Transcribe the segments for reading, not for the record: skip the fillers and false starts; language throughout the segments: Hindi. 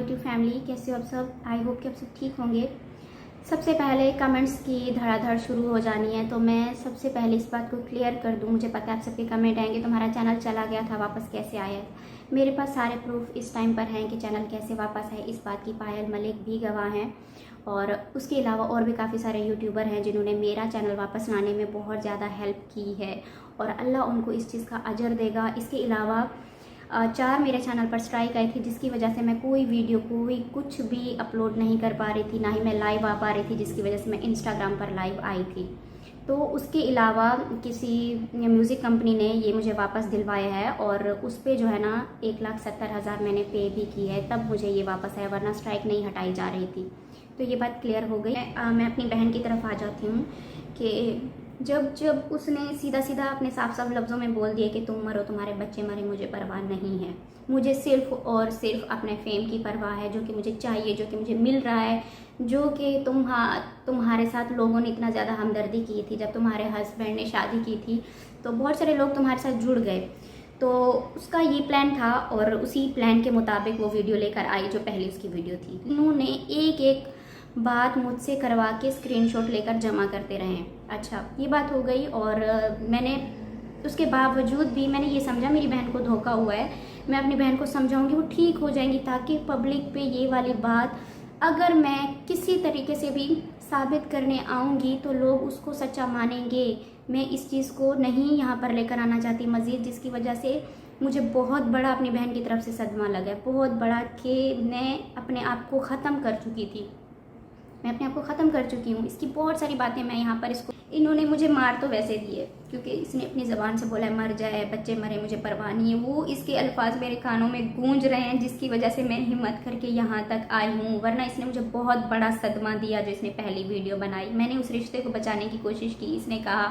यूट्यूब फैमिली, कैसे हो आप सब। आई होप कि आप सब ठीक होंगे। सबसे पहले कमेंट्स की धड़ाधड़ शुरू हो जानी है, तो मैं सबसे पहले इस बात को क्लियर कर दूं। मुझे पता है आप सबके कमेंट आएंगे तुम्हारा चैनल चला गया था, वापस कैसे आया है। मेरे पास सारे प्रूफ इस टाइम पर हैं कि चैनल कैसे वापस है। इस बात की पायल मलिक भी गवाह हैं, और उसके अलावा और भी काफ़ी सारे यूट्यूबर हैं जिन्होंने मेरा चैनल वापस लाने में बहुत ज़्यादा हेल्प की है, और अल्लाह उनको इस चीज़ का अजर देगा। इसके अलावा 4 मेरे चैनल पर स्ट्राइक आई थी, जिसकी वजह से मैं कोई वीडियो कुछ भी अपलोड नहीं कर पा रही थी, ना ही मैं लाइव आ पा रही थी, जिसकी वजह से मैं इंस्टाग्राम पर लाइव आई थी। तो उसके अलावा किसी म्यूज़िक कंपनी ने ये मुझे वापस दिलवाया है, और उस पर जो है ना 1,70,000 मैंने पे भी की है, तब मुझे ये वापस आया, वरना स्ट्राइक नहीं हटाई जा रही थी। तो ये बात क्लियर हो गई। मैं अपनी बहन की तरफ आ जाती हूँ कि जब उसने सीधा सीधा अपने साफ साफ लफ्ज़ों में बोल दिया कि तुम मरो, तुम्हारे बच्चे मरे, मुझे परवाह नहीं है। मुझे सिर्फ और सिर्फ अपने फेम की परवाह है, जो कि मुझे चाहिए, जो कि मुझे मिल रहा है, जो कि तुम्हारे साथ लोगों ने इतना ज़्यादा हमदर्दी की थी। जब तुम्हारे हस्बैंड ने शादी की थी तो बहुत सारे लोग तुम्हारे साथ जुड़ गए, तो उसका ये प्लान था, और उसी प्लान के मुताबिक वो वीडियो लेकर आई जो पहले उसकी वीडियो थी। उन्होंने एक एक बात मुझसे करवा के स्क्रीनशॉट लेकर जमा करते रहे। अच्छा, ये बात हो गई, और मैंने उसके बावजूद भी मैंने ये समझा मेरी बहन को धोखा हुआ है, मैं अपनी बहन को समझाऊंगी, वो ठीक हो जाएंगी, ताकि पब्लिक पे ये वाली बात अगर मैं किसी तरीके से भी साबित करने आऊँगी तो लोग उसको सच्चा मानेंगे। मैं इस चीज़ को नहीं यहाँ पर लेकर आना चाहती मज़ीद, जिसकी वजह से मुझे बहुत बड़ा अपनी बहन की तरफ से सदमा लगा, बहुत बड़ा, कि मैं अपने आप को ख़त्म कर चुकी थी, मैं अपने आप को ख़त्म कर चुकी हूँ। इसकी बहुत सारी बातें मैं यहाँ पर इन्होंने मुझे मार तो वैसे दिए, क्योंकि इसने अपनी ज़बान से बोला है मर जाए, बच्चे मरे, मुझे परवाह नहीं है। वो इसके अल्फाज मेरे कानों में गूंज रहे हैं, जिसकी वजह से मैं हिम्मत करके यहाँ तक आई हूँ, वरना इसने मुझे बहुत बड़ा सदमा दिया। जो इसने पहली वीडियो बनाई, मैंने उस रिश्ते को बचाने की कोशिश की। इसने कहा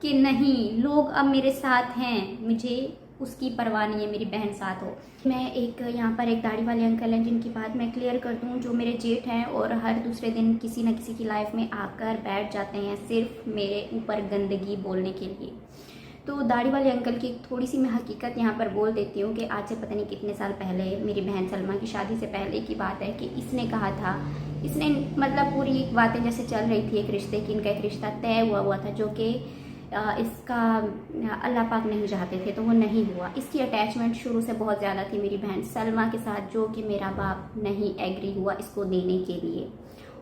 कि नहीं, लोग अब मेरे साथ हैं, मुझे उसकी परवाह नहीं है, मेरी बहन साथ हो। मैं यहाँ पर एक दाढ़ी वाले अंकल हैं जिनकी बात मैं क्लियर कर दूं, जो मेरे जेठ हैं, और हर दूसरे दिन किसी न किसी की लाइफ में आकर बैठ जाते हैं सिर्फ मेरे ऊपर गंदगी बोलने के लिए। तो दाढ़ी वाले अंकल की थोड़ी सी मैं हकीकत यहाँ पर बोल देती हूँ कि आज से पता नहीं कितने साल पहले, मेरी बहन सलमा की शादी से पहले की बात है, कि इसने कहा था, इसने मतलब पूरी बातें जैसे चल रही थी एक रिश्ते की, इनका एक रिश्ता तय हुआ था, जो कि इसका अल्लाह पाक नहीं चाहते थे, तो वो नहीं हुआ। इसकी अटैचमेंट शुरू से बहुत ज़्यादा थी मेरी बहन सलमा के साथ, जो कि मेरा बाप नहीं एग्री हुआ इसको देने के लिए,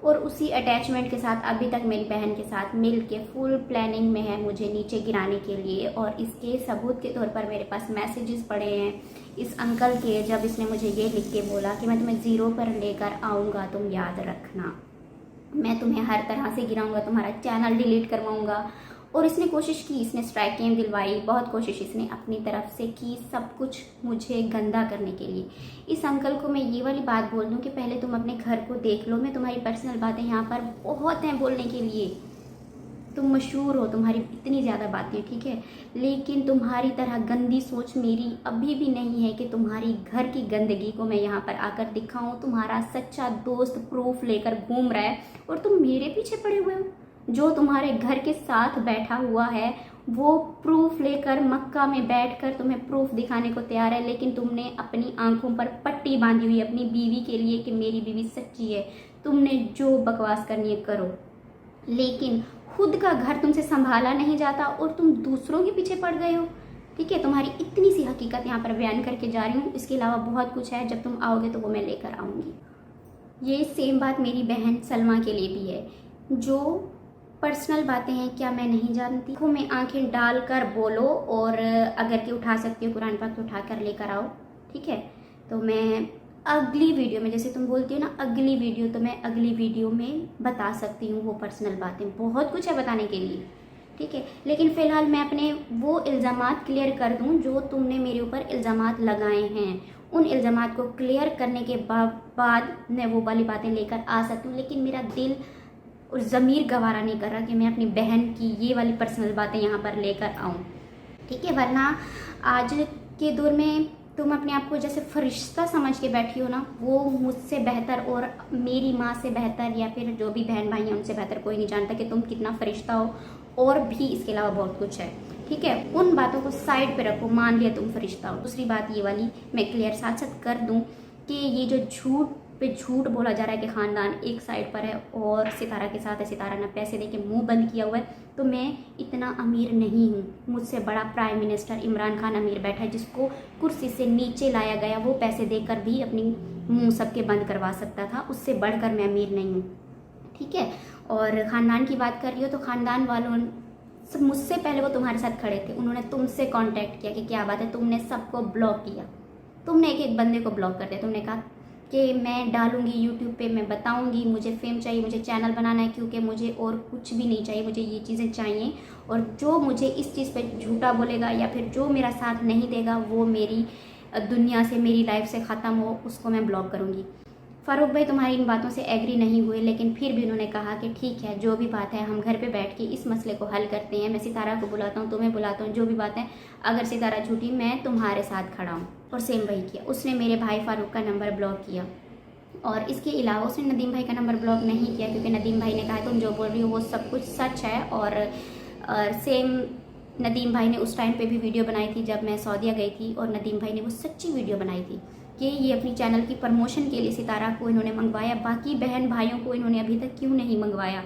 और उसी अटैचमेंट के साथ अभी तक मेरी बहन के साथ मिल के फुल प्लानिंग में है मुझे नीचे गिराने के लिए। और इसके सबूत के तौर पर मेरे पास मैसेजेस पड़े हैं इस अंकल के, जब इसने मुझे ये लिख के बोला कि मैं तुम्हें ज़ीरो पर लेकर आऊँगा, तुम याद रखना, मैं तुम्हें हर तरह से गिराऊंगा, तुम्हारा चैनल डिलीट करवाऊंगा। और इसने कोशिश की, इसने स्ट्राइकिंग दिलवाई, बहुत कोशिश इसने अपनी तरफ से की, सब कुछ मुझे गंदा करने के लिए। इस अंकल को मैं ये वाली बात बोल दूं कि पहले तुम अपने घर को देख लो, मैं तुम्हारी पर्सनल बातें यहाँ पर बहुत हैं बोलने के लिए, तुम मशहूर हो, तुम्हारी इतनी ज़्यादा बातें, ठीक है, लेकिन तुम्हारी तरह गंदी सोच मेरी अभी भी नहीं है कि तुम्हारी घर की गंदगी को मैं यहाँ पर आकर दिखाऊं। तुम्हारा सच्चा दोस्त प्रूफ लेकर घूम रहा है, और तुम मेरे पीछे पड़े हुए हो। जो तुम्हारे घर के साथ बैठा हुआ है वो प्रूफ लेकर मक्का में बैठकर तुम्हें प्रूफ दिखाने को तैयार है, लेकिन तुमने अपनी आंखों पर पट्टी बांधी हुई अपनी बीवी के लिए कि मेरी बीवी सच्ची है। तुमने जो बकवास करनी है करो, लेकिन खुद का घर तुमसे संभाला नहीं जाता और तुम दूसरों के पीछे पड़ गए हो। ठीक है, तुम्हारी इतनी सी हकीकत यहाँ पर बयान करके जा रही हूँ। इसके अलावा बहुत कुछ है, जब तुम आओगे तो वो मैं लेकर आऊँगी। ये सेम बात मेरी बहन सलमा के लिए भी है। जो पर्सनल बातें हैं क्या मैं नहीं जानती, को मैं आंखें डालकर बोलो, और अगर कि उठा सकती हो कुरान पाक तो उठा कर लेकर आओ, ठीक है। तो मैं अगली वीडियो में, जैसे तुम बोलती हो ना अगली वीडियो, तो मैं अगली वीडियो में बता सकती हूँ वो पर्सनल बातें, बहुत कुछ है बताने के लिए, ठीक है। लेकिन फ़िलहाल मैं अपने वो इल्ज़ामात क्लियर कर दूँ जो तुमने मेरे ऊपर इल्ज़ामात लगाए हैं। उन इल्ज़ामात को क्लियर करने के बाद मैं वो वाली बातें लेकर आ सकती हूँ, लेकिन मेरा दिल और ज़मीर गवारा नहीं कर रहा कि मैं अपनी बहन की ये वाली पर्सनल बातें यहाँ पर लेकर आऊँ, ठीक है। वरना आज के दौर में तुम अपने आप को जैसे फरिश्ता समझ के बैठी हो ना, वो मुझसे बेहतर और मेरी माँ से बेहतर या फिर जो भी बहन भाई हैं उनसे बेहतर कोई नहीं जानता कि तुम कितना फरिश्ता हो, और भी इसके अलावा बहुत कुछ है, ठीक है। उन बातों को साइड पे रखो, मान लिया तुम फरिश्ता हो। दूसरी बात ये वाली मैं क्लियर साथ साथ कर दूं कि ये जो झूठ पे झूठ बोला जा रहा है कि ख़ानदान एक साइड पर है और सितारा के साथ है, सितारा ने पैसे दे के मुँह बंद किया हुआ है, तो मैं इतना अमीर नहीं हूँ। मुझसे बड़ा प्राइम मिनिस्टर इमरान खान अमीर बैठा है, जिसको कुर्सी से नीचे लाया गया, वो पैसे देकर भी अपनी मुँह सबके बंद करवा सकता था। उससे बढ़कर मैं अमीर नहीं हूँ, ठीक है। और ख़ानदान की बात कर रही हो तो ख़ानदान वालों सब मुझसे पहले वो तुम्हारे साथ खड़े थे, उन्होंने तुमसे कांटेक्ट किया कि क्या बात है, तुमने सबको ब्लॉक किया, तुमने एक एक बंदे को ब्लॉक कर दिया। तुमने कहा कि मैं डालूंगी यूट्यूब पे, मैं बताऊंगी, मुझे फेम चाहिए, मुझे चैनल बनाना है, क्योंकि मुझे और कुछ भी नहीं चाहिए, मुझे ये चीज़ें चाहिए। और जो मुझे इस चीज़ पे झूठा बोलेगा या फिर जो मेरा साथ नहीं देगा, वो मेरी दुनिया से, मेरी लाइफ से ख़त्म हो, उसको मैं ब्लॉक करूँगी। फ़ारूक भाई तुम्हारी इन बातों से एग्री नहीं हुए, लेकिन फिर भी उन्होंने कहा कि ठीक है, जो भी बात है हम घर पे बैठ के इस मसले को हल करते हैं। मैं सितारा को बुलाता हूँ, तुम्हें बुलाता हूँ, जो भी बात है, अगर सितारा झूठी, मैं तुम्हारे साथ खड़ा हूँ। और सेम वही किया, उसने मेरे भाई फ़ारूक का नंबर ब्लॉक किया। और इसके अलावा उसने नदीम भाई का नंबर ब्लॉक नहीं किया, क्योंकि नदीम भाई ने कहा तुम जो बोल रही हो वो सब कुछ सच है। और सेम नदीम भाई ने उस टाइम पे भी वीडियो बनाई थी जब मैं सऊदीया गई थी, और नदीम भाई ने वो सच्ची वीडियो बनाई थी कि ये अपनी चैनल की प्रमोशन के लिए सितारा को इन्होंने मंगवाया, बाकी बहन भाइयों को इन्होंने अभी तक क्यों नहीं मंगवाया।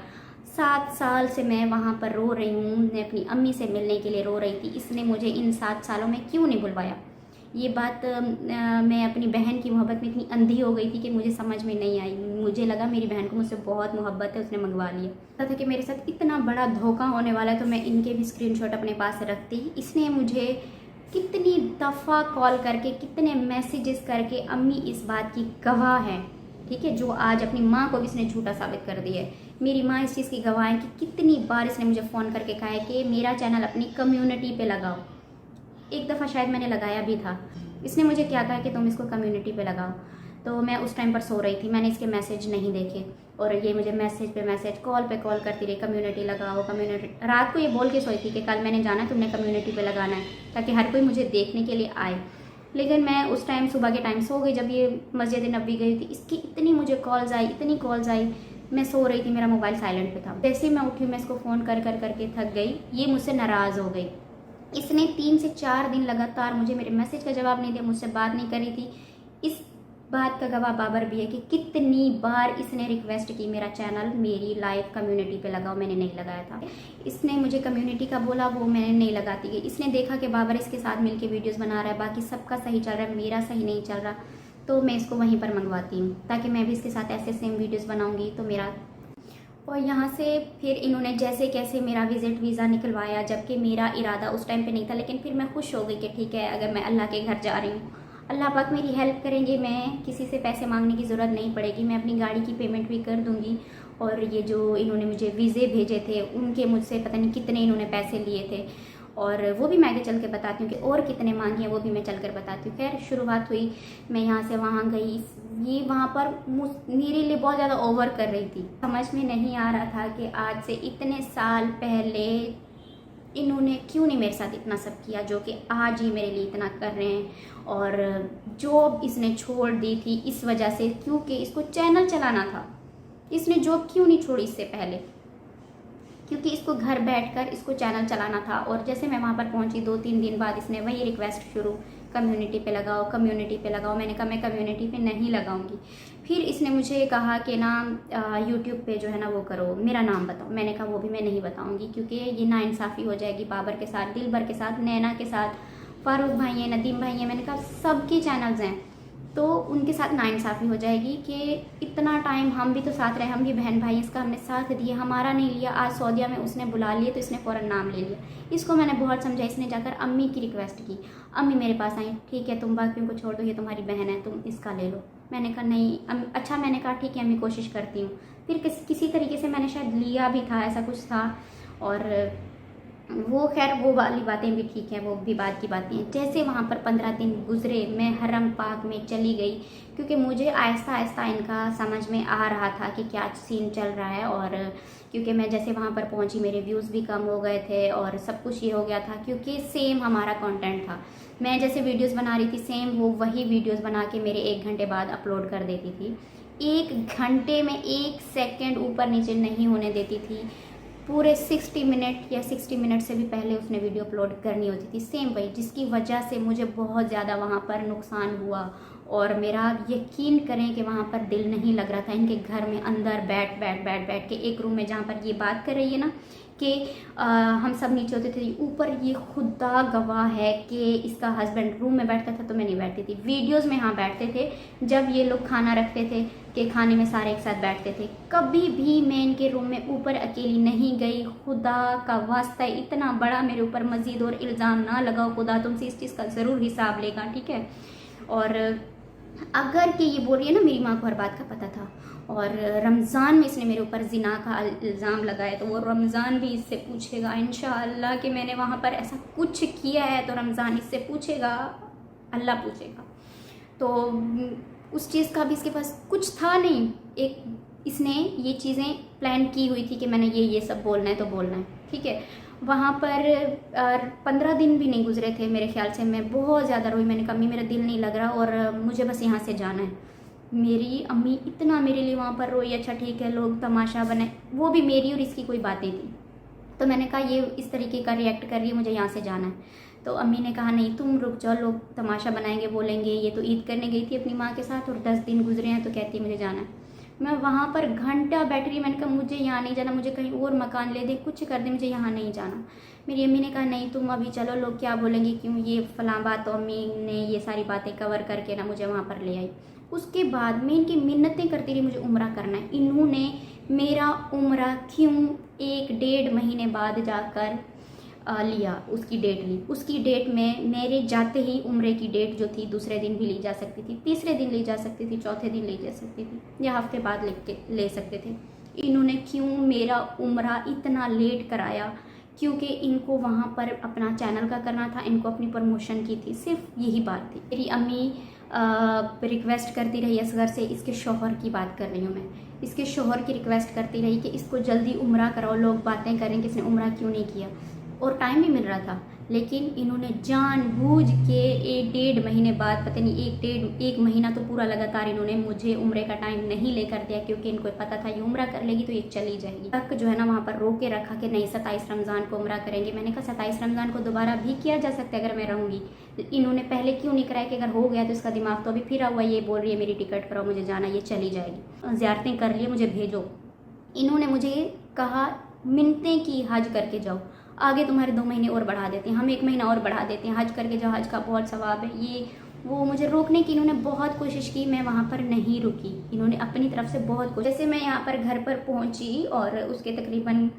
7 साल से मैं वहाँ पर रो रही हूँ, मैं अपनी अम्मी से मिलने के लिए रो रही थी, इसने मुझे इन 7 सालों में क्यों नहीं बुलवाया। ये बात मैं अपनी बहन की मोहब्बत में इतनी अंधी हो गई थी कि मुझे समझ में नहीं आई। मुझे लगा मेरी बहन को मुझसे बहुत मोहब्बत है, उसने मंगवा लिया। पता था कि मेरे साथ इतना बड़ा धोखा होने वाला है, तो मैं इनके भी स्क्रीनशॉट अपने पास रखती। इसने मुझे कितनी दफ़ा कॉल करके, कितने मैसेजेस करके, अम्मी इस बात की गवाह है, ठीक है, जो आज अपनी माँ को भी इसने झूठा साबित कर दिया है। मेरी माँ इस चीज़ की गवाह है कि कितनी बार इसने मुझे फ़ोन करके कहा है कि मेरा चैनल अपनी कम्युनिटी पे लगाओ। एक दफ़ा शायद मैंने लगाया भी था। इसने मुझे क्या कहा कि तुम इसको कम्युनिटी पे लगाओ, तो मैं उस टाइम पर सो रही थी, मैंने इसके मैसेज नहीं देखे, और ये मुझे मैसेज पे मैसेज, कॉल पे कॉल करती रही, कम्युनिटी लगाओ, कम्युनिटी। रात को ये बोल के सोई थी कि कल मैंने जाना है, तुमने कम्युनिटी पे लगाना है, ताकि हर कोई मुझे देखने के लिए आए। लेकिन मैं उस टाइम सुबह के टाइम सो गई, जब ये मस्जिद नबी गई थी। इसकी इतनी मुझे कॉल्स आई, इतनी कॉल्स आई, मैं सो रही थी, मेरा मोबाइल साइलेंट पे था। जैसे ही मैं उठी, मैं इसको फ़ोन कर करके थक गई। ये मुझसे नाराज़ हो गई। इसने 3 से 4 दिन लगातार मुझे मेरे मैसेज का जवाब नहीं दिया, मुझसे बात नहीं करी थी। इस बात का गवाह बाबर भी है कि कितनी बार इसने रिक्वेस्ट की मेरा चैनल मेरी लाइव कम्युनिटी पे लगाओ, मैंने नहीं लगाया था। इसने मुझे कम्युनिटी का बोला, वो मैंने नहीं लगाती गई। इसने देखा कि बाबर इसके साथ मिलके वीडियोस बना रहा है, बाकी सबका सही चल रहा है, मेरा सही नहीं चल रहा, तो मैं इसको वहीं पर मंगवाती हूँ, ताकि मैं भी इसके साथ ऐसे सेम वीडियोज़ बनाऊँगी तो मेरा। और यहाँ से फिर इन्होंने जैसे कैसे मेरा विज़िट वीज़ा निकलवाया, जबकि मेरा इरादा उस टाइम पे नहीं था। लेकिन फिर मैं खुश हो गई कि ठीक है, अगर मैं अल्लाह के घर जा रही हूँ, अल्लाह पाक मेरी हेल्प करेंगे, मैं किसी से पैसे मांगने की ज़रूरत नहीं पड़ेगी, मैं अपनी गाड़ी की पेमेंट भी कर दूँगी। और ये जो इन्होंने मुझे वीज़े भेजे थे, उनके मुझसे पता नहीं कितने इन्होंने पैसे लिए थे, और वो भी मैं आगे चल के बताती हूँ कि और कितने मांगे हैं, वो भी मैं चल कर बताती हूँ। खैर शुरुआत हुई, मैं यहाँ से वहाँ गई। ये वहाँ पर मेरे लिए बहुत ज़्यादा ओवर कर रही थी। समझ में नहीं आ रहा था कि आज से इतने साल पहले इन्होंने क्यों नहीं मेरे साथ इतना सब किया, जो कि आज ही मेरे लिए इतना कर रहे हैं। और जॉब इसने छोड़ दी थी इस वजह से, क्योंकि इसको चैनल चलाना था। इसने जॉब क्यों नहीं छोड़ी इससे पहले, क्योंकि इसको घर बैठकर इसको चैनल चलाना था। और जैसे मैं वहाँ पर पहुँची, 2-3 दिन बाद इसने वही रिक्वेस्ट शुरू, कम्युनिटी पे लगाओ, कम्युनिटी पे लगाओ। मैंने कहा मैं कम्युनिटी पे नहीं लगाऊंगी। फिर इसने मुझे कहा कि ना यूट्यूब पे जो है ना वो करो, मेरा नाम बताओ। मैंने कहा वो भी मैं नहीं बताऊंगी, क्योंकि ये नाइंसाफ़ी हो जाएगी बाबर के साथ, दिलबर के साथ, नैना के साथ, फ़ारूक भाई हैं, नदीम भाई हैं। मैंने कहा सबके चैनल्स हैं, तो उनके साथ नाइंसाफ़ी हो जाएगी कि इतना टाइम हम भी तो साथ रहे, हम भी बहन भाई, इसका हमने साथ दिया, हमारा नहीं लिया। आज सऊदीया में उसने बुला लिए तो इसने फ़ौरन नाम ले लिया। इसको मैंने बहुत समझा। इसने जाकर अम्मी की रिक्वेस्ट की, अम्मी मेरे पास आई, ठीक है तुम बाकियों को छोड़ दो, ये तुम्हारी बहन है, तुम इसका ले लो। मैंने कहा नहीं अच्छा, मैंने कहा ठीक है अम्मी कोशिश करती हूँ। फिर किसी तरीके से मैंने शायद लिया भी था, ऐसा कुछ था। और वो खैर वो वाली बातें भी ठीक है, वो भी बात की बातें हैं। जैसे वहाँ पर 15 दिन गुजरे, मैं हरम पाक में चली गई, क्योंकि मुझे आहिस्ता आहिस्ता इनका समझ में आ रहा था कि क्या सीन चल रहा है। और क्योंकि मैं जैसे वहाँ पर पहुँची, मेरे व्यूज़ भी कम हो गए थे और सब कुछ ये हो गया था, क्योंकि सेम हमारा कंटेंट था। मैं जैसे वीडियोज़ बना रही थी, सेम वो वही वीडियोज़ बना के मेरे 1 घंटे बाद अपलोड कर देती थी। 1 घंटे में 1 सेकेंड ऊपर नीचे नहीं होने देती थी। पूरे 60 मिनट या 60 मिनट से भी पहले उसने वीडियो अपलोड करनी होती थी, सेम वही, जिसकी वजह से मुझे बहुत ज़्यादा वहाँ पर नुकसान हुआ और मेरा यकीन करें कि वहाँ पर दिल नहीं लग रहा था। इनके घर में अंदर बैठ के एक रूम में जहाँ पर ये बात कर रही है ना कि हम सब नीचे होते थे, ऊपर ये खुदा गवाह है कि इसका हस्बैंड रूम में बैठता था तो मैं नहीं बैठती थी। वीडियोस में हाँ बैठते थे जब ये लोग खाना रखते थे कि खाने में सारे एक साथ बैठते थे। कभी भी मैं इनके रूम में ऊपर अकेली नहीं गई। खुदा का वास्ता इतना बड़ा मेरे ऊपर मजीद और इल्ज़ाम ना लगाओ, खुदा तुमसे इस चीज़ का ज़रूर हिसाब लेगा, ठीक है। और अगर कि ये बोल रही है ना मेरी माँ को हर बात का पता था और रमज़ान में इसने मेरे ऊपर जिना का इल्ज़ाम लगाया तो वो रमज़ान भी इससे पूछेगा इंशाअल्लाह कि मैंने वहाँ पर ऐसा कुछ किया है तो रमज़ान इससे पूछेगा, अल्लाह पूछेगा। तो उस चीज़ का भी इसके पास कुछ था नहीं। एक इसने ये चीज़ें प्लान की हुई थी कि मैंने ये सब बोलना है तो बोलना है, ठीक है। वहाँ पर 15 दिन भी नहीं गुजरे थे मेरे ख्याल से, मैं बहुत ज़्यादा रोई। मैंने कहा अम्मी मेरा दिल नहीं लग रहा और मुझे बस यहाँ से जाना है। मेरी अम्मी इतना मेरे लिए वहाँ पर रोई, अच्छा ठीक है लोग तमाशा बनाए, वो भी मेरी और इसकी कोई बात नहीं थी। तो मैंने कहा ये इस तरीके का रिएक्ट कर रही है, मुझे यहाँ से जाना है। तो अम्मी ने कहा नहीं तुम रुक जाओ, लोग तमाशा बनाएंगे बोलेंगे। ये तो ईद करने गई थी अपनी माँ के साथ और 10 दिन गुजरे हैं तो कहती मुझे जाना है। मैं वहाँ पर घंटा बैठ रही, मैंने कहा मुझे यहाँ नहीं जाना, मुझे कहीं और मकान ले दे, कुछ कर दे, मुझे यहाँ नहीं जाना। मेरी अम्मी ने कहा नहीं तुम अभी चलो, लोग क्या बोलेंगे क्यों ये फलां बात। तो अम्मी ने ये सारी बातें कवर करके ना मुझे वहाँ पर ले आई। उसके बाद मैं इनकी मिन्नतें करती रही मुझे उम्रा करना है। इन्होंने मेरा उम्रा क्यों 1-1.5 महीने बाद जाकर लिया, उसकी डेट ली। उसकी डेट में मेरे जाते ही उम्रे की डेट जो थी दूसरे दिन भी ली जा सकती थी, तीसरे दिन ली जा सकती थी, चौथे दिन ली जा सकती थी या हफ्ते बाद ले सकते थे। इन्होंने क्यों मेरा उम्रा इतना लेट कराया? क्योंकि इनको वहाँ पर अपना चैनल का करना था, इनको अपनी प्रमोशन की थी, सिर्फ यही बात थी। मेरी अम्मी रिक्वेस्ट करती रही असगर से, इसके शौहर की बात कर रही हूँ मैं, इसके शौहर की रिक्वेस्ट करती रही कि इसको जल्दी उम्रा कराओ, लोग बातें करें कि इसने उम्रा क्यों नहीं किया। और टाइम भी मिल रहा था, लेकिन इन्होंने जानबूझ के 1-1.5 महीने बाद, पता नहीं 1 महीना तो पूरा लगातार इन्होंने मुझे उम्रे का टाइम नहीं लेकर दिया, क्योंकि इनको पता था ये उम्रा कर लेगी तो ये चली जाएगी। तक जो है ना वहाँ पर रोक के रखा कि नहीं 27 रमज़ान को उम्रा करेंगे। मैंने कहा 27 रमज़ान को दोबारा भी किया जा सकता है अगर मैं रहूँगी। इन्होंने पहले क्यों नहीं कराया कि अगर हो गया तो इसका दिमाग तो अभी फिर हुआ, ये बोल रही है मेरी टिकट कराओ मुझे जाना, ये चली जाएगी, ज़ियारतें कर लिए मुझे भेजो। इन्होंने मुझे कहा मिन्नतें की हज करके जाओ, आगे तुम्हारे 2 महीने और बढ़ा देते हैं, हम 1 महीना और बढ़ा देते हैं, हज करके जाओ, हज का बहुत सवाब है। ये वो मुझे रोकने की इन्होंने बहुत कोशिश की, मैं वहाँ पर नहीं रुकी। इन्होंने अपनी तरफ से बहुत कोशिश। जैसे मैं यहाँ पर घर पर पहुँची और उसके तकरीबन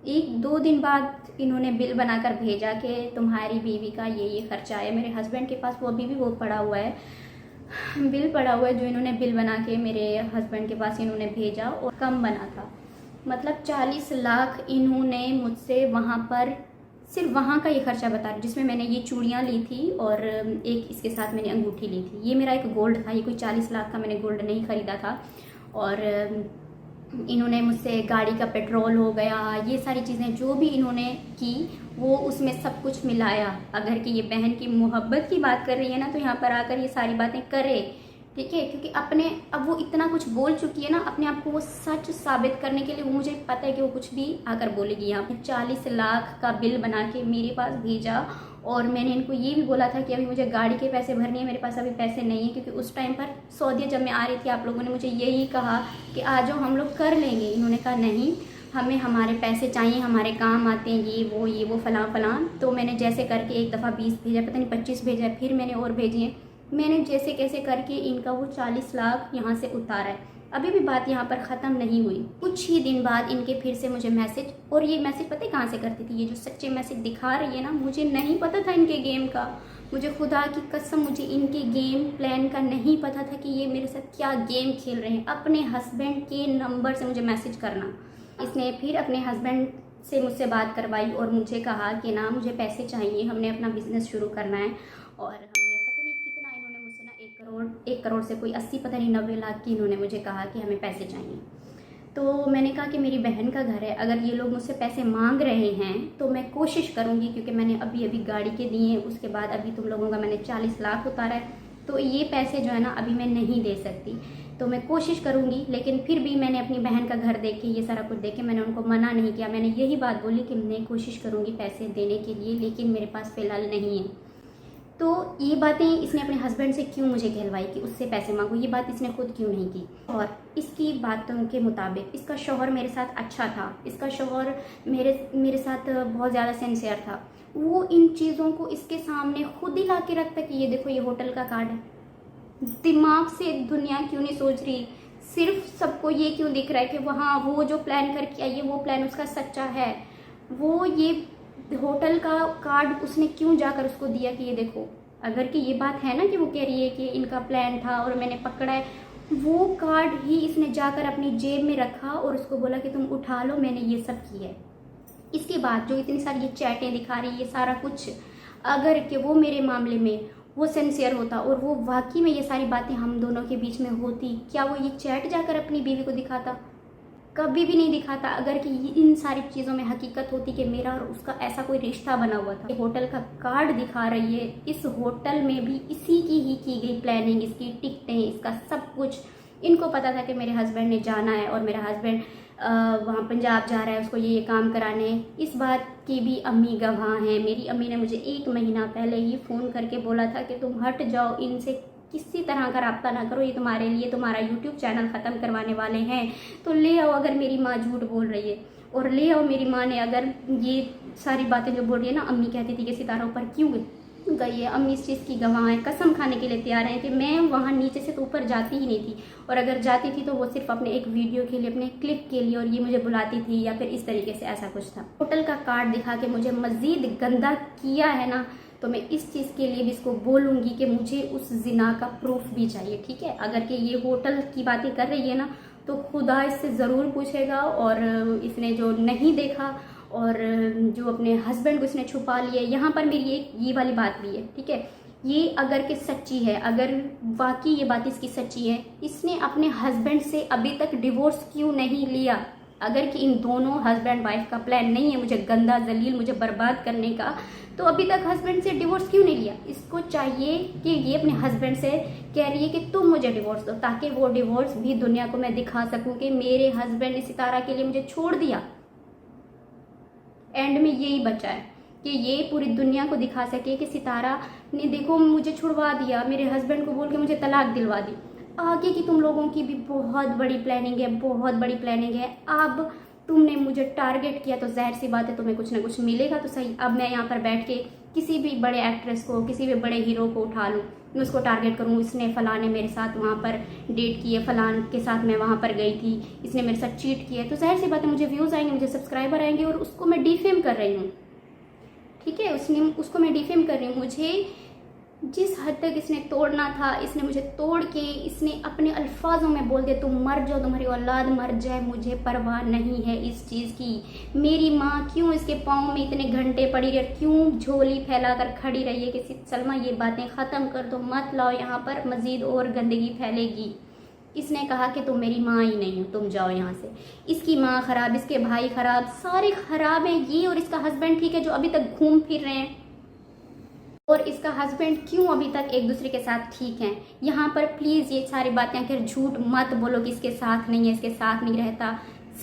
1-2 दिन बाद इन्होंने बिल बनाकर भेजा कि तुम्हारी बीवी का ये खर्चा है। मेरे हस्बैंड के पास वो अभी भी वो पड़ा हुआ है, बिल पड़ा हुआ है जो इन्होंने बिल बना के मेरे हस्बैंड के पास इन्होंने भेजा और कम बना था। मतलब 40 लाख इन्होंने मुझसे वहाँ पर सिर्फ वहाँ का ये खर्चा बता रही, जिसमें मैंने ये चूड़ियाँ ली थी और एक इसके साथ मैंने अंगूठी ली थी। ये मेरा एक गोल्ड था, ये कोई 40 लाख का मैंने गोल्ड नहीं ख़रीदा था। और इन्होंने मुझसे गाड़ी का पेट्रोल हो गया, ये सारी चीज़ें जो भी इन्होंने की वो उसमें सब कुछ मिलाया। अगर कि ये बहन की मोहब्बत की बात कर रही है ना तो यहाँ पर आकर ये सारी बातें करे, ठीक है, क्योंकि अपने अब वो इतना कुछ बोल चुकी है ना, अपने आप को वो सच साबित करने के लिए वो मुझे पता है कि वो कुछ भी आकर बोलेगी। यहाँ पे 40 लाख का बिल बना के मेरे पास भेजा और मैंने इनको ये भी बोला था कि अभी मुझे गाड़ी के पैसे भरने हैं, मेरे पास अभी पैसे नहीं है, क्योंकि उस टाइम पर सऊदीया जब मैं आ रही थी आप लोगों ने मुझे यही कहा कि आ जाओ हम लोग कर लेंगे। इन्होंने कहा नहीं हमें हमारे पैसे चाहिए, हमारे काम आते हैं, ये वो फलां। तो मैंने जैसे करके एक दफ़ा 20 भेजा, पता नहीं 25 भेजा, फिर मैंने और भेजे हैं। मैंने जैसे कैसे करके इनका वो 40 लाख यहाँ से उतारा है। अभी भी बात यहाँ पर ख़त्म नहीं हुई। कुछ ही दिन बाद इनके फिर से मुझे मैसेज, और ये मैसेज पता है कहाँ से करती थी, ये जो सच्चे मैसेज दिखा रही है ना, मुझे नहीं पता था इनके गेम का। मुझे खुदा की कसम मुझे इनके गेम प्लान का नहीं पता था कि ये मेरे साथ क्या गेम खेल रहे हैं। अपने हस्बैंड के नंबर से मुझे मैसेज करना, इसने फिर अपने हस्बैंड से मुझसे बात करवाई और मुझे कहा कि ना मुझे पैसे चाहिए, हमने अपना बिजनेस शुरू करना है। और हमने पता नहीं कितना इन्होंने मुझसे ना 1 करोड़ से कोई 80 पता नहीं 90 लाख की इन्होंने मुझे कहा कि हमें पैसे चाहिए। तो मैंने कहा कि मेरी बहन का घर है, अगर ये लोग मुझसे पैसे मांग रहे हैं तो मैं कोशिश करूँगी, क्योंकि मैंने अभी गाड़ी के दिए, उसके बाद अभी तुम लोगों का मैंने 40 लाख उतारा है, तो ये पैसे जो है ना अभी मैं नहीं दे सकती। तो मैं कोशिश करूँगी, लेकिन फिर भी मैंने अपनी बहन का घर देख के ये सारा कुछ देख के मैंने उनको मना नहीं किया। मैंने यही बात बोली कि मैं कोशिश करूँगी पैसे देने के लिए, लेकिन मेरे पास फ़िलहाल नहीं है। तो ये बातें इसने अपने हस्बैंड से क्यों मुझे कहलवाई कि उससे पैसे मांगो, ये बात इसने खुद क्यों नहीं की। और इसकी बातों के मुताबिक इसका शौहर मेरे साथ अच्छा था, इसका शौहर मेरे साथ बहुत ज़्यादा सिंसियर था। वो इन चीज़ों को इसके सामने खुद ही ला के रखता कि ये देखो ये होटल का कार्ड है। दिमाग से दुनिया क्यों नहीं सोच रही, सिर्फ सबको ये क्यों दिख रहा है कि वहाँ वो जो प्लान करके आई है वो प्लान उसका सच्चा है। वो ये होटल का कार्ड उसने क्यों जाकर उसको दिया कि ये देखो, अगर कि ये बात है ना कि वो कह रही है कि इनका प्लान था और मैंने पकड़ा है, वो कार्ड ही इसने जाकर अपनी जेब में रखा और उसको बोला कि तुम उठा लो, मैंने ये सब किया है। इसके बाद जो इतनी सारी ये चैटें दिखा रही है, ये सारा कुछ, अगर कि वो मेरे मामले में वो सिंसियर होता और वो वाकई में ये सारी बातें हम दोनों के बीच में होती, क्या वो ये चैट जाकर अपनी बीवी को दिखाता? कभी भी नहीं दिखाता। अगर कि इन सारी चीज़ों में हकीकत होती कि मेरा और उसका ऐसा कोई रिश्ता बना हुआ था। होटल का कार्ड दिखा रही है, इस होटल में भी इसी की गई प्लानिंग, इसकी टिकटें, इसका सब कुछ। इनको पता था कि मेरे हस्बैंड ने जाना है और मेरा हस्बैंड वहाँ पंजाब जा रहा है, उसको ये काम कराने हैं। इस बात की भी अम्मी गवाह हैं। मेरी अम्मी ने मुझे 1 महीना पहले ही फ़ोन करके बोला था कि तुम हट जाओ, इनसे किसी तरह का रब्ता ना करो, ये तुम्हारे लिए तुम्हारा यूट्यूब चैनल ख़त्म करवाने वाले हैं, तो ले आओ। अगर मेरी माँ झूठ बोल रही है और ले आओ मेरी माँ ने अगर ये सारी बातें जो बोल रही है ना, अम्मी कहती थी कि सितारों पर क्यों गई है, अम्मी इस चीज़ की गवाह है, कसम खाने के लिए तैयार है कि मैं वहाँ नीचे से तो ऊपर जाती ही नहीं थी, और अगर जाती थी तो वो सिर्फ अपने एक वीडियो के लिए, अपने क्लिप के लिए, और ये मुझे बुलाती थी या फिर इस तरीके से, ऐसा कुछ था। होटल का कार्ड दिखा के मुझे मज़ीद गंदा किया है ना, तो मैं इस चीज़ के लिए भी इसको बोलूँगी कि मुझे उस जिना का प्रूफ भी चाहिए, ठीक है। अगर कि ये होटल की बातें कर रही है ना, तो खुदा इससे ज़रूर पूछेगा। और इसने जो नहीं देखा और जो अपने हस्बैंड को इसने छुपा लिया, यहाँ पर मेरी ये वाली बात भी है, ठीक है। ये अगर कि सच्ची है, अगर वाकई ये बात इसकी सच्ची है, इसने अपने हस्बैंड से अभी तक डिवोर्स क्यों नहीं लिया? अगर कि इन दोनों हस्बैंड वाइफ का प्लान नहीं है मुझे गंदा जलील, मुझे बर्बाद करने का, तो अभी तक हस्बैंड से डिवोर्स क्यों नहीं लिया? इसको चाहिए कि ये अपने हस्बैंड से कह रही है कि तुम मुझे डिवोर्स दो, ताकि वो डिवोर्स भी दुनिया को मैं दिखा सकूं कि मेरे हस्बैंड ने सितारा के लिए मुझे छोड़ दिया। एंड में यही बचा है कि ये पूरी दुनिया को दिखा सके कि सितारा ने देखो मुझे छुड़वा दिया, मेरे हस्बैंड को बोल के मुझे तलाक दिलवा दी। आगे की तुम लोगों की भी बहुत बड़ी प्लानिंग है, बहुत बड़ी प्लानिंग है। अब तुमने मुझे टारगेट किया तो जाहिर सी बात है तुम्हें कुछ ना कुछ मिलेगा तो सही। अब मैं यहाँ पर बैठ के किसी भी बड़े एक्ट्रेस को, किसी भी बड़े हीरो को उठा लूँ, मैं उसको टारगेट करूँ, इसने फलाने मेरे साथ वहाँ पर डेट की है, फलान के साथ मैं वहाँ पर गई थी, इसने मेरे साथ चीट किया है, तो जाहिर सी बात है मुझे व्यूज़ आएंगे, मुझे सब्सक्राइबर आएंगे, और उसको मैं डिफेम कर रही हूँ, ठीक है। उसको मैं डिफेम कर रही हूँ। मुझे जिस हद तक इसने तोड़ना था, इसने मुझे तोड़ के, इसने अपने अल्फाजों में बोल दिया तुम मर जाओ, तुम्हारी औलाद मर जाए, मुझे परवाह नहीं है इस चीज़ की। मेरी माँ क्यों इसके पाँव में इतने घंटे पड़ी रही, क्यों झोली फैला कर खड़ी रही है कि सलमा ये बातें ख़त्म कर दो, मत लाओ यहाँ पर, मज़ीद और गंदगी फैलेगी। इसने कहा कि तुम मेरी माँ ही नहीं हो, तुम जाओ यहाँ से। इसकी माँ ख़राब, इसके भाई ख़राब, सारे ख़राब हैं ये। और इसका हस्बैंड ठीक है जो अभी तक घूम फिर रहे हैं, और इसका हस्बैंड क्यों अभी तक एक दूसरे के साथ ठीक हैं। यहाँ पर प्लीज़ ये सारी बातें आखिर झूठ मत बोलो कि इसके साथ नहीं है, इसके साथ नहीं रहता।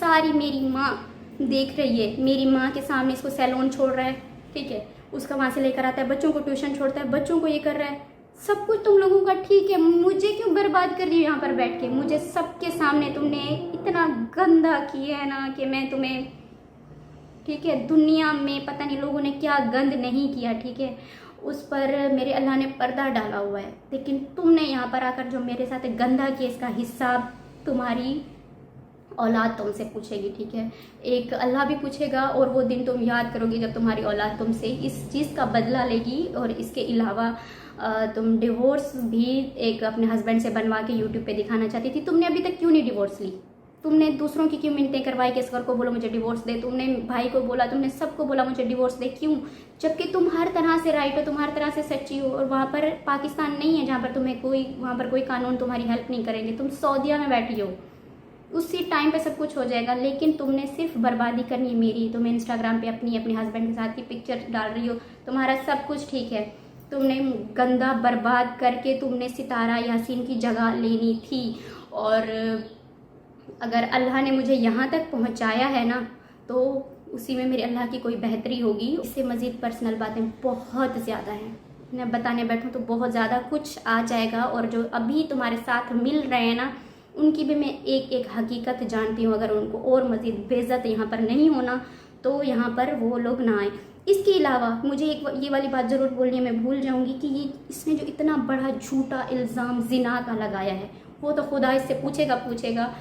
सारी मेरी माँ देख रही है, मेरी माँ के सामने इसको सैलून छोड़ रहा है, ठीक है, उसका वहाँ से लेकर आता है, बच्चों को ट्यूशन छोड़ता है, बच्चों को ये कर रहा है, सब कुछ तुम लोगों का ठीक है। मुझे क्यों बर्बाद कर रही हो यहाँ पर बैठ के? मुझे सबके सामने तुमने इतना गंदा किया है ना कि मैं तुम्हें, ठीक है, दुनिया में पता नहीं लोगों ने क्या गंद नहीं किया, ठीक है, उस पर मेरे अल्लाह ने पर्दा डाला हुआ है। लेकिन तुमने यहाँ पर आकर जो मेरे साथ गंदा किया, इसका हिसाब तुम्हारी औलाद तुमसे पूछेगी, ठीक है। एक अल्लाह भी पूछेगा, और वो दिन तुम याद करोगी जब तुम्हारी औलाद तुमसे इस चीज़ का बदला लेगी। और इसके अलावा तुम डिवोर्स भी एक अपने हस्बैंड से बनवा के यूट्यूब पे दिखाना चाहती थी। तुमने अभी तक क्यों नहीं डिवोर्स ली? तुमने दूसरों की क्यों मिन्नतें करवाई कि असगर को बोलो मुझे डिवोर्स दे, तुमने भाई को बोला, तुमने सबको बोला मुझे डिवोर्स दे, क्यों? जबकि तुम हर तरह से राइट हो, तुम हर तरह से सच्ची हो, और वहाँ पर पाकिस्तान नहीं है जहाँ पर तुम्हें कोई, वहाँ पर कोई कानून तुम्हारी हेल्प नहीं करेंगे। तुम सऊदीया में बैठी हो, उसी टाइम पे सब कुछ हो जाएगा। लेकिन तुमने सिर्फ बर्बादी करनी है मेरी। तुम इंस्टाग्राम पे अपने हस्बैंड के साथ की पिक्चर डाल रही हो, तुम्हारा सब कुछ ठीक है, तुमने गंदा बर्बाद करके तुमने सितारा यासीन की जगह लेनी थी। और अगर अल्लाह ने मुझे यहाँ तक पहुँचाया है ना, तो उसी में मेरे अल्लाह की कोई बेहतरी होगी। इससे मज़ीद पर्सनल बातें बहुत ज़्यादा हैं। मैं बताने बैठूं तो बहुत ज़्यादा कुछ आ जाएगा। और जो अभी तुम्हारे साथ मिल रहे हैं ना, उनकी भी मैं एक एक हकीकत जानती हूँ। अगर उनको और मज़ीद बेइज्जत यहाँ पर नहीं होना तो यहाँ पर वो लोग ना आए। इसके अलावा मुझे एक ये वाली बात ज़रूर बोलनी है, मैं भूल जाऊँगी, कि ये इसने जो इतना बड़ा झूठा इल्ज़ाम ज़िना का लगाया है, वो तो खुदा इससे पूछेगा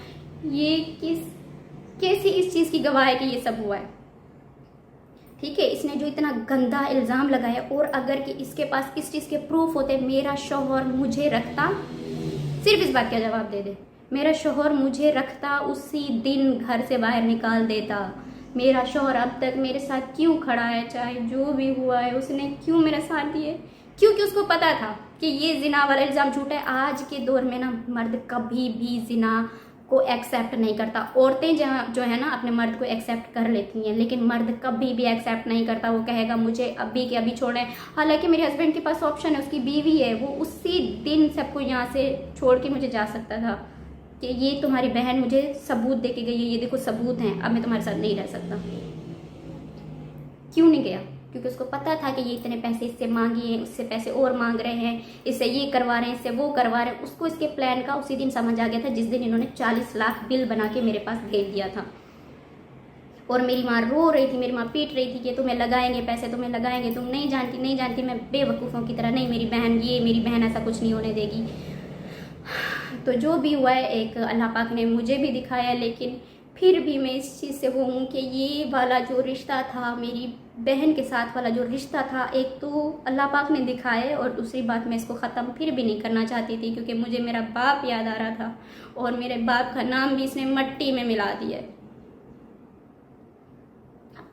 ये कैसी इस चीज़ की गवाह है कि ये सब हुआ है। ठीक है, इसने जो इतना गंदा इल्ज़ाम लगाया, और अगर कि इसके पास इस चीज़ के प्रूफ होते, मेरा शौहर मुझे रखता, सिर्फ इस बात का जवाब दे दे, मेरा शौहर मुझे रखता, उसी दिन घर से बाहर निकाल देता। मेरा शौहर अब तक मेरे साथ क्यों खड़ा है, चाहे जो भी हुआ है उसने क्यों मेरा साथ दिए, क्योंकि उसको पता था कि ये जिना वाला इल्ज़ाम झूठा है। आज के दौर में ना मर्द कभी भी जिना को एक्सेप्ट नहीं करता। औरतें जो है ना अपने मर्द को एक्सेप्ट कर लेती हैं, लेकिन मर्द कभी भी एक्सेप्ट नहीं करता। वो कहेगा मुझे अभी के अभी छोड़े। हालांकि मेरे हस्बैंड के पास ऑप्शन है, उसकी बीवी है, वो उसी दिन सबको यहाँ से छोड़ के मुझे जा सकता था कि ये तुम्हारी बहन मुझे सबूत दे के गई है, ये देखो सबूत हैं, अब मैं तुम्हारे साथ नहीं रह सकता। क्यों नहीं गया? क्योंकि उसको पता था कि ये इतने पैसे इससे मांगे हैं, उससे पैसे और मांग रहे हैं, इससे ये करवा रहे हैं, इससे वो करवा रहे हैं। उसको इसके प्लान का उसी दिन समझ आ गया था जिस दिन इन्होंने 40 लाख बिल बना के मेरे पास भेज दिया था। और मेरी माँ रो रही थी, मेरी माँ पीट रही थी कि तुम्हें लगाएंगे पैसे, तुम्हें लगाएंगे, तुम नहीं जानती। मैं बेवकूफ़ों की तरह, नहीं मेरी बहन ऐसा कुछ नहीं होने देगी। तो जो भी हुआ है, एक अल्लाह पाक ने मुझे भी दिखाया, लेकिन फिर भी मैं इस चीज़ से वो हूँ कि ये वाला जो रिश्ता था, मेरी बहन के साथ वाला जो रिश्ता था, एक तो अल्लाह पाक ने दिखाया, और दूसरी बात मैं इसको ख़त्म फिर भी नहीं करना चाहती थी, क्योंकि मुझे मेरा बाप याद आ रहा था, और मेरे बाप का नाम भी इसने मट्टी में मिला दिया।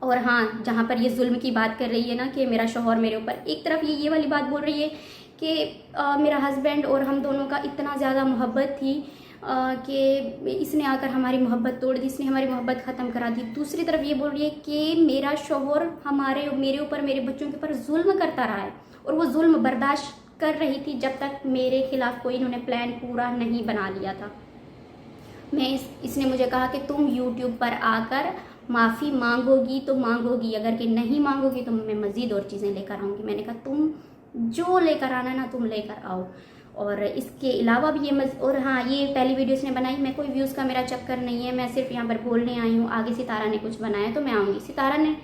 और हाँ, जहाँ पर ये जुल्म की बात कर रही है ना कि मेरा शौहर मेरे ऊपर, एक तरफ ये वाली बात बोल रही है कि मेरा हस्बैंड और हम दोनों का इतना ज़्यादा मोहब्बत थी कि इसने आकर हमारी मोहब्बत तोड़ दी, इसने हमारी मोहब्बत ख़त्म करा दी। दूसरी तरफ ये बोल रही है कि मेरा शौहर मेरे ऊपर, मेरे बच्चों के ऊपर जुल्म करता रहा है, और वो जुल्म बर्दाश्त कर रही थी जब तक मेरे खिलाफ कोई इन्होंने प्लान पूरा नहीं बना लिया था। इसने मुझे कहा कि तुम यूट्यूब पर आकर माफ़ी मांगोगी तो मांगोगी, अगर कि नहीं मांगोगी तो मैं मज़ीद और चीज़ें लेकर आऊँगी। मैंने कहा तुम जो लेकर आना ना तुम लेकर आओ। और इसके अलावा भी और हाँ, ये पहली वीडियो इसने बनाई, मैं कोई व्यूज़ का मेरा चक्कर नहीं है, मैं सिर्फ यहाँ पर बोलने आई हूँ। आगे सितारा ने कुछ बनाया तो मैं आऊँगी। सितारा ने,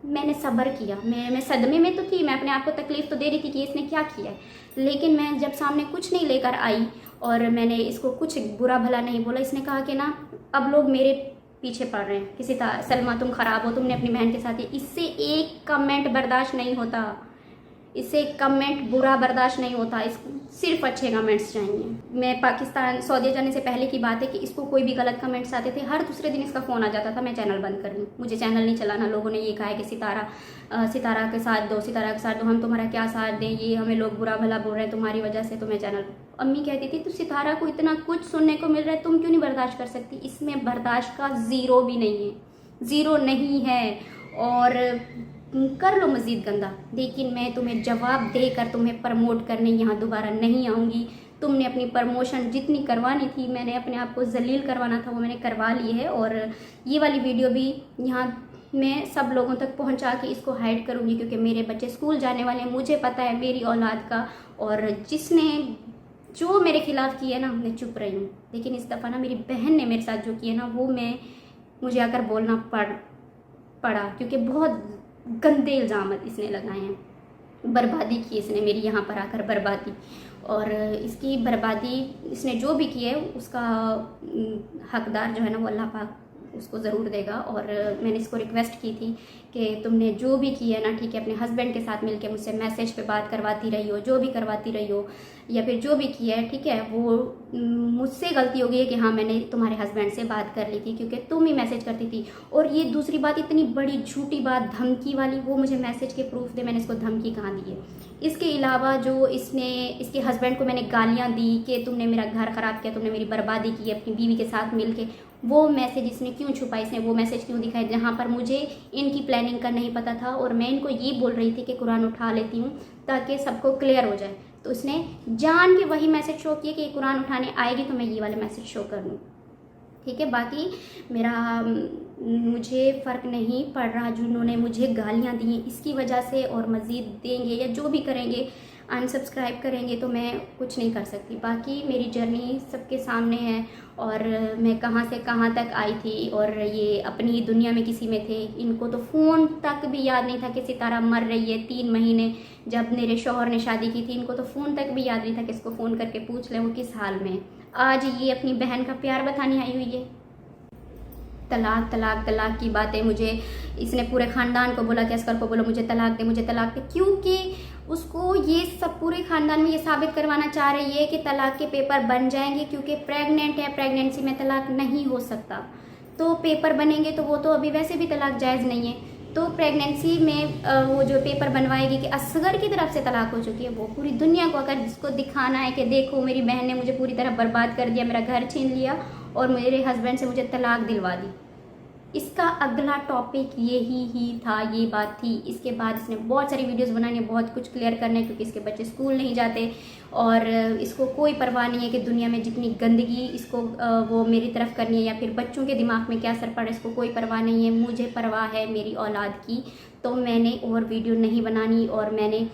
मैंने सब्र किया, मैं सदमे में तो थी, मैं अपने आप को तकलीफ़ तो दे रही थी कि इसने क्या किया है, लेकिन मैं जब सामने कुछ नहीं लेकर आई और मैंने इसको कुछ बुरा भला नहीं बोला, इसने कहा कि ना अब लोग मेरे पीछे पड़ रहे हैं कि सलमा तुम ख़राब हो, तुमने अपनी बहन के साथ। इससे एक कमेंट बर्दाश्त नहीं होता, इससे कमेंट बुरा बर्दाश्त नहीं होता, सिर्फ अच्छे कमेंट्स चाहिए। मैं पाकिस्तान सऊदी जाने से पहले की बात है कि इसको कोई भी गलत कमेंट्स आते थे, हर दूसरे दिन इसका फ़ोन आ जाता था मैं चैनल बंद कर लूँ, मुझे चैनल नहीं चलाना। लोगों ने ये कहा है कि सितारा के साथ दो, हम तुम्हारा क्या साथ दें, ये हमें लोग बुरा भला बोल रहे हैं तुम्हारी वजह से, तो मैं चैनल। अम्मी कहती थी तो सितारा को इतना कुछ सुनने को मिल रहा है, तुम क्यों नहीं बर्दाश्त कर सकती? इसमें बर्दाश्त का ज़ीरो भी नहीं है, ज़ीरो नहीं है। और कर लो मज़ीद गंदा, लेकिन मैं तुम्हें जवाब देकर तुम्हें प्रमोट करने यहाँ दोबारा नहीं आऊँगी। तुमने अपनी प्रमोशन जितनी करवानी थी, मैंने अपने आप को जलील करवाना था, वो मैंने करवा ली है। और ये वाली वीडियो भी यहाँ मैं सब लोगों तक पहुँचा के इसको हाइड करूँगी, क्योंकि मेरे बच्चे स्कूल जाने वाले हैं, मुझे पता है मेरी औलाद का। और जिसने जो मेरे खिलाफ़ किया ना, मैं चुप रही हूँ, लेकिन इस दफ़ा ना मेरी बहन ने मेरे साथ जो किया ना, वो मुझे आकर बोलना पड़ा, क्योंकि बहुत गंदे इल्ज़ाम इसने लगाए हैं। बर्बादी की इसने मेरी यहाँ पर आकर बर्बादी, और इसकी बर्बादी इसने जो भी की है उसका हकदार जो है ना वो अल्लाह पाक उसको ज़रूर देगा। और मैंने इसको रिक्वेस्ट की थी कि तुमने जो भी किया है ना, ठीक है, अपने हस्बैंड के साथ मिलके मुझसे मैसेज पे बात करवाती रही हो, जो भी करवाती रही हो, या फिर जो भी किया है, ठीक है, वो मुझसे गलती हो गई है कि हाँ मैंने तुम्हारे हस्बैंड से बात कर ली थी, क्योंकि तुम ही मैसेज करती थी। और ये दूसरी बात, इतनी बड़ी झूठी बात, धमकी वाली, वो मुझे मैसेज के प्रूफ दे, मैंने इसको धमकी कहाँ दी है। इसके अलावा जो इसके हस्बैंड को मैंने गालियाँ दी कि तुमने मेरा घर ख़राब किया, तुमने मेरी बर्बादी की अपनी बीवी के साथ मिल के, वो मैसेज इसने क्यों छुपाया, इसने वो मैसेज क्यों दिखाए जहाँ पर मुझे इनकी प्लानिंग का नहीं पता था। और मैं इनको ये बोल रही थी कि कुरान उठा लेती हूँ ताकि सबको क्लियर हो जाए, तो उसने जान के वही मैसेज शो किया कि कुरान उठाने आएगी तो मैं ये वाले मैसेज शो कर लूँ, ठीक है। बाकी मुझे फ़र्क नहीं पड़ रहा जिन्होंने मुझे गालियाँ दी हैं इसकी वजह से, और मज़ीद देंगे या जो भी करेंगे, अनसब्सक्राइब करेंगे तो मैं कुछ नहीं कर सकती। बाकी मेरी जर्नी सबके सामने है और मैं कहाँ से कहाँ तक आई थी और ये अपनी ही दुनिया में किसी में थे। इनको तो फ़ोन तक भी याद नहीं था कि सितारा मर रही है। 3 महीने जब मेरे शौहर ने शादी की थी, इनको तो फ़ोन तक भी याद नहीं था कि इसको फ़ोन करके पूछ लें वो किस हाल में। आज ये अपनी बहन का प्यार बताने आई हुई है। तलाक तलाक तलाक की बातें, मुझे इसने पूरे ख़ानदान को बोला कि असगर को बोलो मुझे तलाक दे, मुझे तलाक दे, क्योंकि उसको ये सब पूरे ख़ानदान में ये साबित करवाना चाह रही है कि तलाक के पेपर बन जाएंगे, क्योंकि प्रेग्नेंट है, प्रेगनेंसी में तलाक नहीं हो सकता। तो पेपर बनेंगे तो वो तो अभी वैसे भी तलाक जायज़ नहीं है। तो प्रेगनेंसी में वो जो पेपर बनवाएगी कि असगर की तरफ से तलाक हो चुकी है, वो पूरी दुनिया को अगर जिसको दिखाना है कि देखो मेरी बहन ने मुझे पूरी तरह बर्बाद कर दिया, मेरा घर छीन लिया और मेरे हस्बैंड से मुझे तलाक दिलवा दी। इसका अगला टॉपिक यही ही था, ये बात थी। इसके बाद इसने बहुत सारी वीडियोस बनाई है बहुत कुछ क्लियर करने, क्योंकि इसके बच्चे स्कूल नहीं जाते और इसको कोई परवाह नहीं है कि दुनिया में जितनी गंदगी इसको वो मेरी तरफ करनी है या फिर बच्चों के दिमाग में क्या असर पड़े, इसको कोई परवाह नहीं है। मुझे परवाह है मेरी औलाद की, तो मैंने और वीडियो नहीं बनानी और मैंने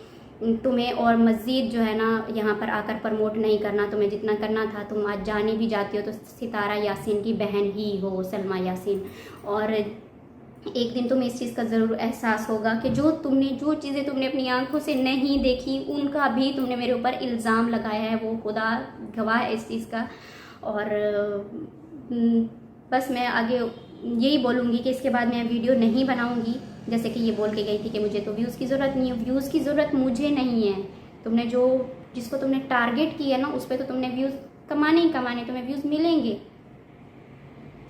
तुम्हें और मज़ीद जो है ना यहाँ पर आकर प्रमोट नहीं करना। तुम्हें जितना करना था, तुम आज जाने भी जाती हो तो सितारा यासीन की बहन ही हो, सलमा यासीन। और एक दिन तुम्हें इस चीज़ का ज़रूर एहसास होगा कि जो चीज़ें तुमने अपनी आंखों से नहीं देखी, उनका भी तुमने मेरे ऊपर इल्ज़ाम लगाया है, वो खुदा गवाह है इस चीज़ का। और बस मैं आगे यही बोलूँगी कि इसके बाद मैं वीडियो नहीं बनाऊँगी। जैसे कि ये बोल के गई थी कि मुझे तो व्यूज़ की ज़रूरत नहीं है। व्यूज़ की ज़रूरत मुझे नहीं है। तुमने जिसको तुमने टारगेट किया ना, उस पर तो तुमने व्यूज़ कमाने ही कमाने, तुम्हें व्यूज़ मिलेंगे,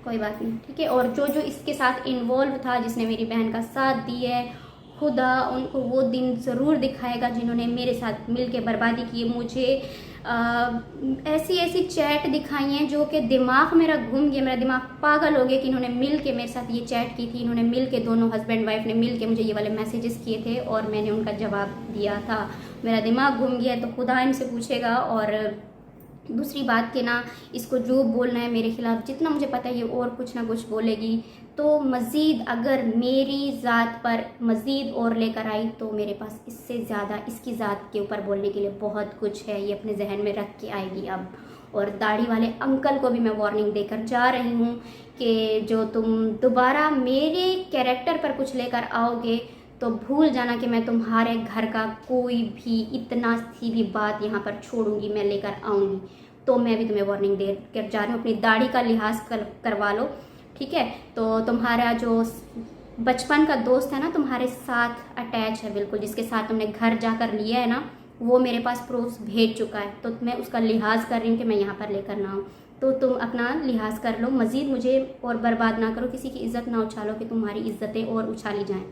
कोई बात नहीं, ठीक है। और जो इसके साथ इन्वॉल्व था, जिसने मेरी बहन का साथ दिया है, खुदा उनको वो दिन ज़रूर दिखाएगा जिन्होंने मेरे साथ मिलके बर्बादी की है। मुझे ऐसी चैट दिखाई हैं जो कि दिमाग मेरा घूम गया, मेरा दिमाग पागल हो गया कि इन्होंने मिल के मेरे साथ ये चैट की थी। इन्होंने मिल के, दोनों हस्बैंड वाइफ ने मिल के मुझे ये वाले मैसेजेस किए थे और मैंने उनका जवाब दिया था। मेरा दिमाग घूम गया, तो खुदा इनसे पूछेगा। और दूसरी बात कि ना, इसको जो बोलना है मेरे खिलाफ, जितना मुझे पता है ये और कुछ ना कुछ बोलेगी, तो मज़ीद अगर मेरी ज़ात पर मज़ीद और लेकर आई तो मेरे पास इससे ज़्यादा इसकी ज़ात के ऊपर बोलने के लिए बहुत कुछ है। ये अपने जहन में रख के आएगी अब। और दाढ़ी वाले अंकल को भी मैं वार्निंग देकर जा रही हूँ कि जो तुम दोबारा मेरे कैरेक्टर पर कुछ लेकर आओगे तो भूल जाना कि मैं तुम्हारे घर का कोई भी इतना सी भी बात यहाँ पर छोड़ूंगी, मैं लेकर आऊँगी। तो मैं भी तुम्हें वार्निंग दे कर जा रही हूँ, अपनी दाढ़ी का लिहाज करवा लो, ठीक है। तो तुम्हारा जो बचपन का दोस्त है ना, तुम्हारे साथ अटैच है बिल्कुल, जिसके साथ तुमने घर जाकर लिया है ना, वो मेरे पास प्रूफ्स भेज चुका है। तो मैं उसका लिहाज कर रही हूँ कि मैं यहाँ पर लेकर ना आऊँ। तो तुम अपना लिहाज कर लो, मज़ीद मुझे और बर्बाद ना करो, किसी की इज़्ज़त ना उछालो कि तुम्हारी इज़्ज़तें और उछाली जाएँ।